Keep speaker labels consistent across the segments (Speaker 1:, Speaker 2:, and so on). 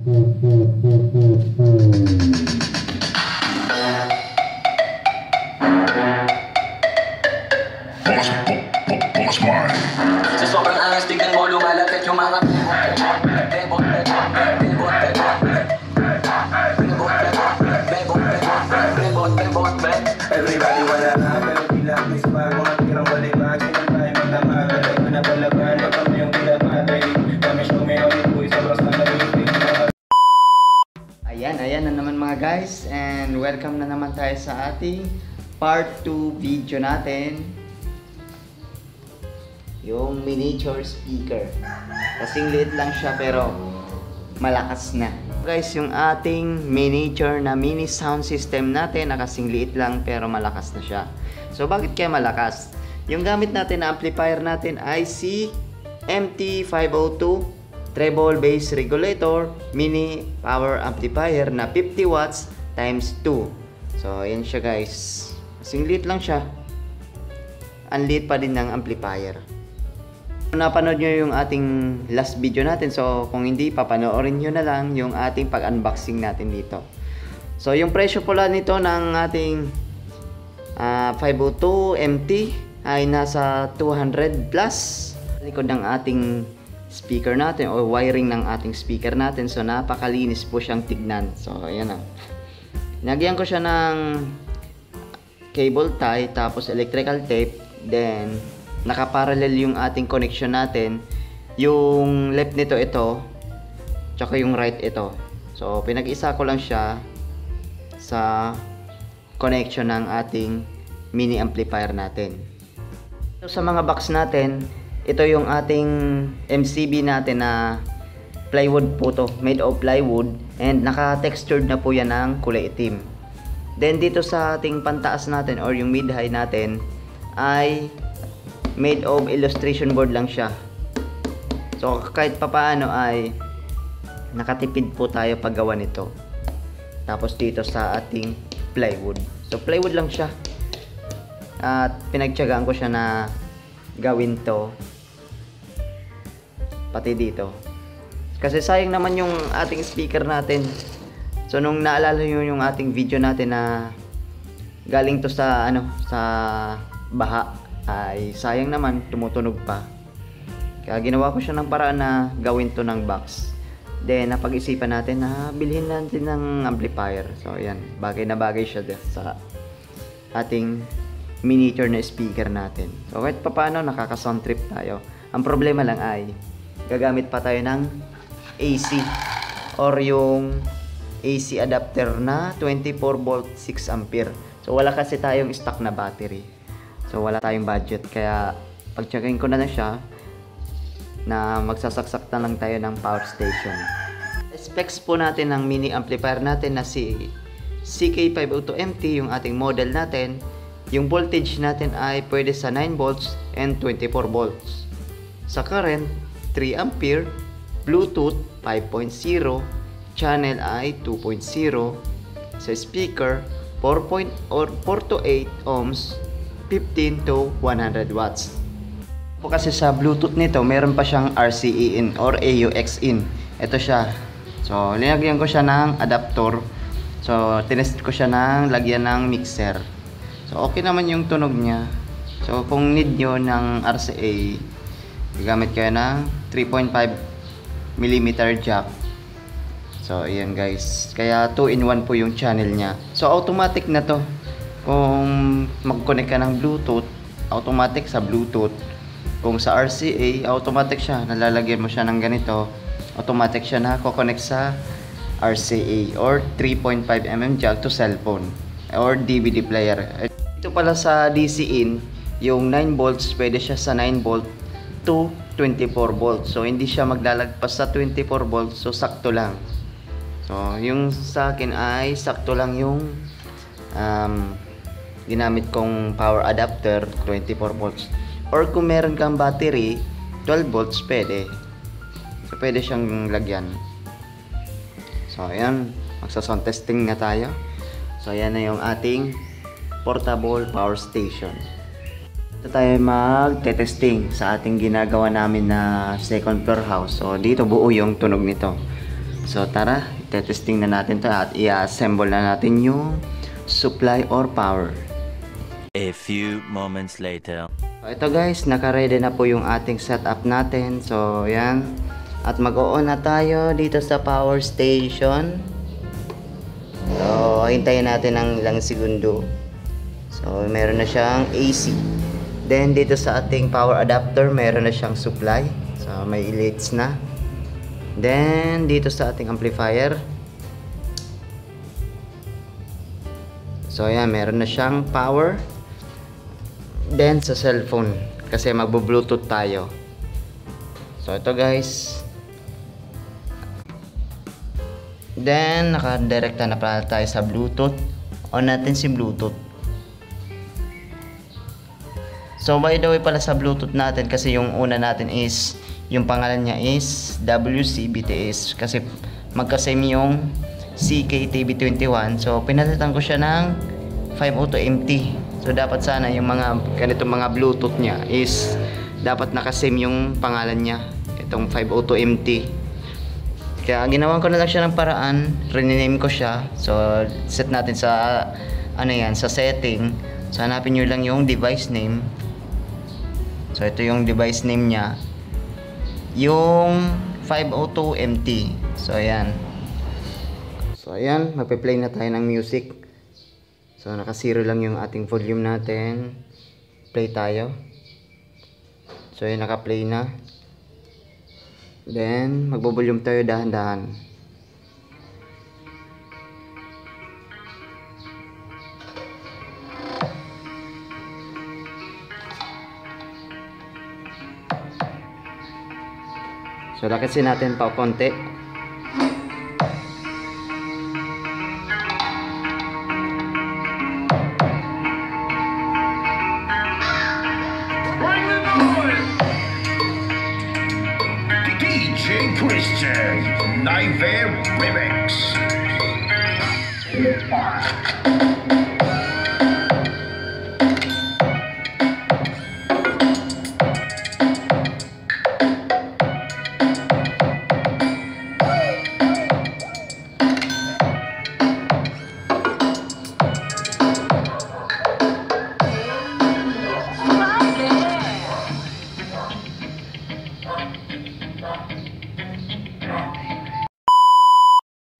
Speaker 1: Sa sobrang angas, tignan mo lumalapit yung mga everybody wala na, pero bilang ispa mga tirang balibag, sinan tayo magdamagay, manapalaban, wag kami yung pinapatay, kami show me ulit boy, sobrang sanay.
Speaker 2: Ayan na naman mga guys, and welcome na naman tayo sa ating part 2 video natin. Yung miniature speaker. Kasing liit lang siya pero malakas na. Guys, yung ating miniature na mini sound system natin na kasing liit lang pero malakas na siya. So bakit kaya malakas? Yung gamit natin na amplifier natin ay si MT502 treble bass regulator mini power amplifier na 50 watts times 2. So ayan siya guys. Kasing liit lang siya. Ang liit pa din ng amplifier. Napanood nyo yung ating last video natin, so kung hindi, papanoorin nyo na lang yung ating pag-unboxing natin dito. So yung presyo pala nito ng ating 502 MT ay nasa 200 plus. Likod ng ating speaker natin o wiring ng ating speaker natin, so napakalinis po siyang tignan. So ayan na, nagyan ko siya ng cable tie tapos electrical tape, then nakaparallel yung ating connection natin. Yung left nito ito, tsaka yung right ito. So pinag-isa ko lang siya sa connection ng ating mini amplifier natin. So sa mga box natin, ito yung ating MCB natin na plywood po to, made of plywood, and naka-textured na po yan ng kulay itim. Then dito sa ating pantaas natin or yung mid-high natin ay made of illustration board lang siya. So kahit papaano ay nakatipid po tayo paggawa nito. Tapos dito sa ating plywood, so plywood lang siya, at pinagtiyagaan ko siya na gawin to pati dito kasi sayang naman yung ating speaker natin. So nung naalala nyo yung ating video natin na galing to sa sa baha, ay sayang naman, tumutunog pa. Kaya ginawa ko siya ng paraan na gawin to ng box. Then napag-isipan natin na bilhin natin ng amplifier. So ayan, bagay na bagay siya sa ating miniature na speaker natin. So kahit papaano nakaka-sound trip tayo. Ang problema lang ay gagamit pa tayo ng AC or yung AC adapter na 24 volt 6 ampere. So wala kasi tayong stock na battery. So wala tayong budget, kaya pag-checkin ko na siya na magsasaksak na lang tayo ng power station. Specs po natin ng mini amplifier natin na si CK502MT, yung ating model natin. Yung voltage natin ay pwede sa 9 volts and 24 volts. Sa current, 3 ampere, Bluetooth 5.0, channel ay 2.0, sa speaker 4 to 8 ohms, 15 to 100 watts. Po kasi sa Bluetooth nito, meron pa siyang RCE in or AUX in. Ito siya. So, linagyan ko siya ng adapter. So, tinest ko siya ng lagyan ng mixer. So, okay naman yung tunog niya. So, kung need nyo ng RCA, gagamit kayo ng 3.5mm jack. So, ayan guys. Kaya 2-in-1 po yung channel niya. So, automatic na to. Kung mag-connect ka ng Bluetooth, automatic sa Bluetooth. Kung sa RCA, automatic siya. Nalalagyan mo siya ng ganito, automatic siya na ko-connect sa RCA or 3.5mm jack to cellphone or DVD player. Ito pala sa DC-in, yung 9 volts, pwede siya sa 9 volt to 24 volts. So, hindi siya maglalagpas sa 24 volts. So, sakto lang. So, yung sa akin ay sakto lang yung ginamit kong power adapter, 24 volts. Or kung meron kang battery, 12 volts pwede. So, pwede siyang lagyan. So, ayan. Magsa-sound testing na tayo. So, ayan na yung ating portable power station. Ito tayo mag-testing sa ating ginagawa namin na second floor house. So, dito buo yung tunog nito. So tara, testing na natin to at i-assemble na natin yung supply or power.
Speaker 3: A few moments later.
Speaker 2: So ito guys, naka-ready na po yung ating setup natin. So yan. At mag-on na tayo dito sa power station. So hintayin natin ng ilang segundo. So meron na siyang AC. Then dito sa ating power adapter, meron na siyang supply. So may leads na. Then dito sa ating amplifier, so ayan, meron na siyang power. Then sa cellphone, kasi magbo-bluetooth tayo. So ito guys. Then naka-direkta na pala tayo sa bluetooth. On natin si bluetooth. So by the way pala sa bluetooth natin, kasi yung una natin is, yung pangalan niya is WCBTS, kasi magka-same yung CKTB21. So pinalitan ko siya ng 502MT. So dapat sana yung mga ganitong mga bluetooth niya is dapat naka-same yung pangalan niya, itong 502MT. Kaya ginawan ko na lang siya ng paraan, rename ko siya. So set natin sa ano yan, sa setting. So hanapin nyo lang yung device name. So ito yung device name niya, yung 502MT. So ayan. So ayan, magpe-play na tayo ng music. So naka-zero lang yung ating volume natin. Play tayo. So ayan, naka-play na. Then magbo-volume tayo dahan-dahan. So lakasin natin pa konti.
Speaker 4: DJ Christian Nightmare Remix.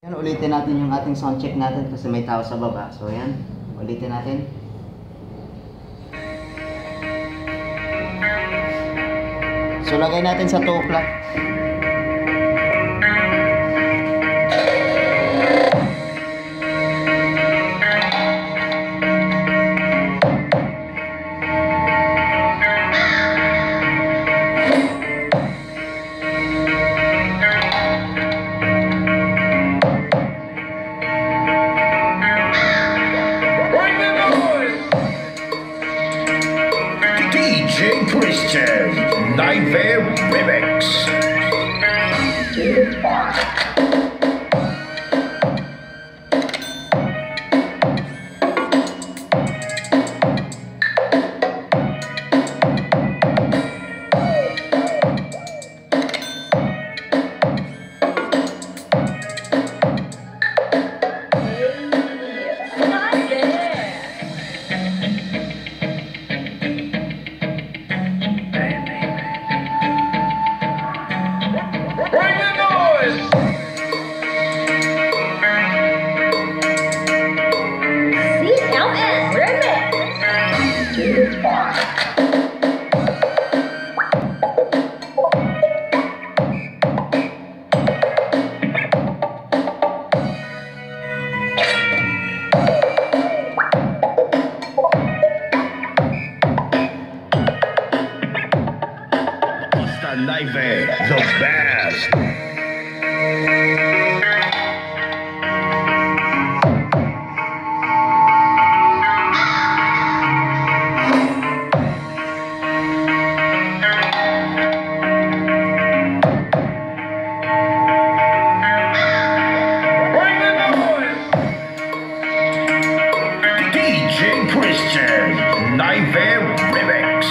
Speaker 2: Yan, ulitin natin yung ating sound check natin kasi may tao sa baba. So yan, ulitin natin. So lagay natin sa 2 o'clock.
Speaker 4: DJ Christian Nightmare Remix. Nightmare, the best. DJ Christian Nightmare Remix.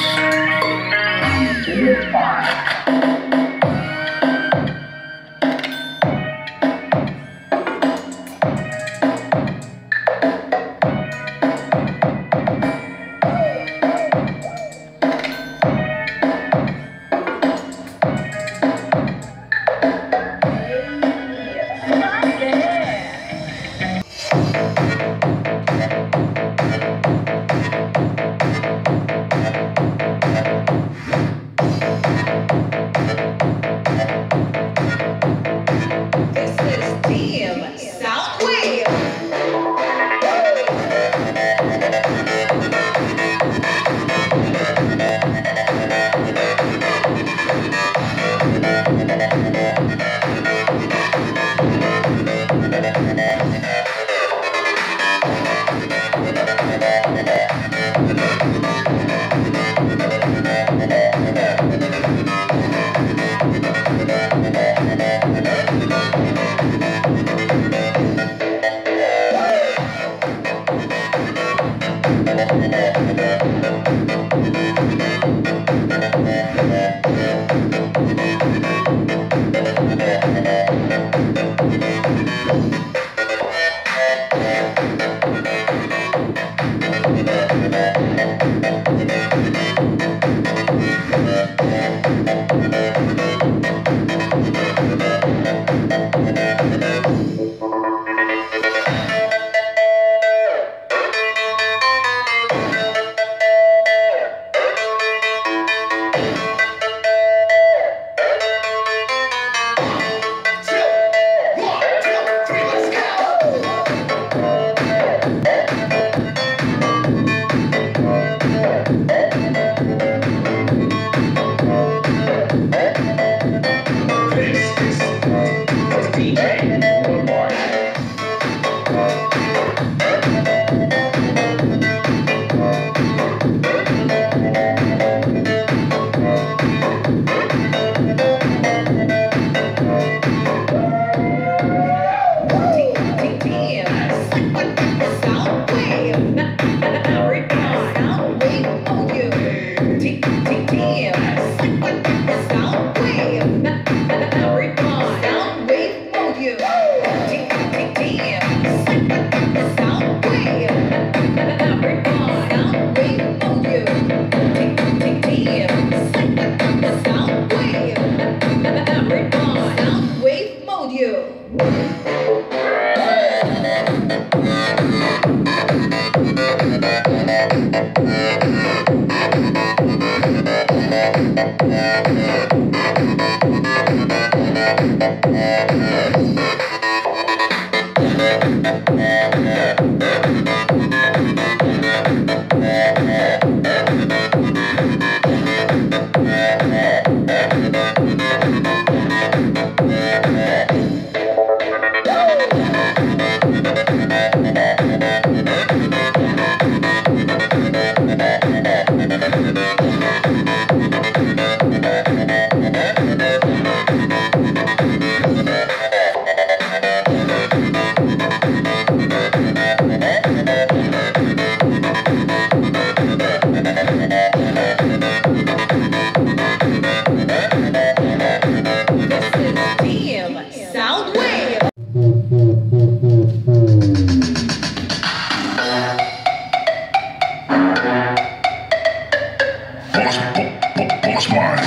Speaker 4: Boss man.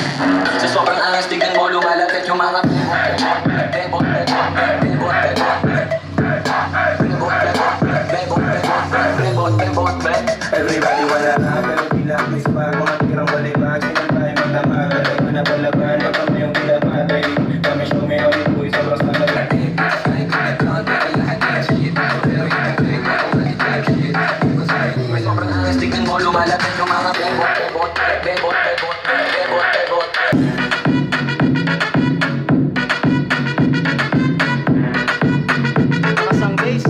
Speaker 5: Sa sobrang angas, tignan mo lumalapit yung mga
Speaker 1: Everybody wala na, pero tila may spark. Mga tirang balibag, kailan tayo magdamag. Alay mo na palaban, wag kami yung pinapatay. Kami show me how it boy, sobrang sana.
Speaker 5: sobrang angas, tignan mo lumalapit yung mga bebot.
Speaker 2: Pasang base.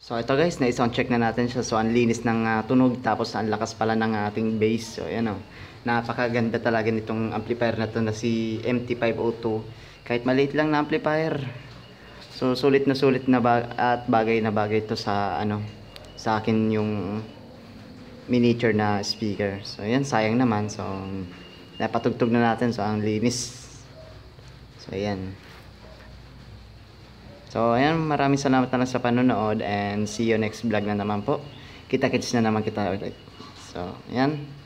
Speaker 2: So ito guys, na-sound check na natin siya. So ang linis ng tunog, tapos ang lakas pala ng ating bass. So ayan o, napakaganda talaga nitong amplifier na to na si MT502. Kahit maliit lang na amplifier, so sulit na at bagay na bagay to sa sa akin yung miniature na speaker. So ayan, sayang naman. So napatugtog na natin, so ang linis. So ayan. So ayan, maraming salamat na lang sa panonood, and see you next vlog na naman po. Kita-kits na naman kita ulit. So ayan.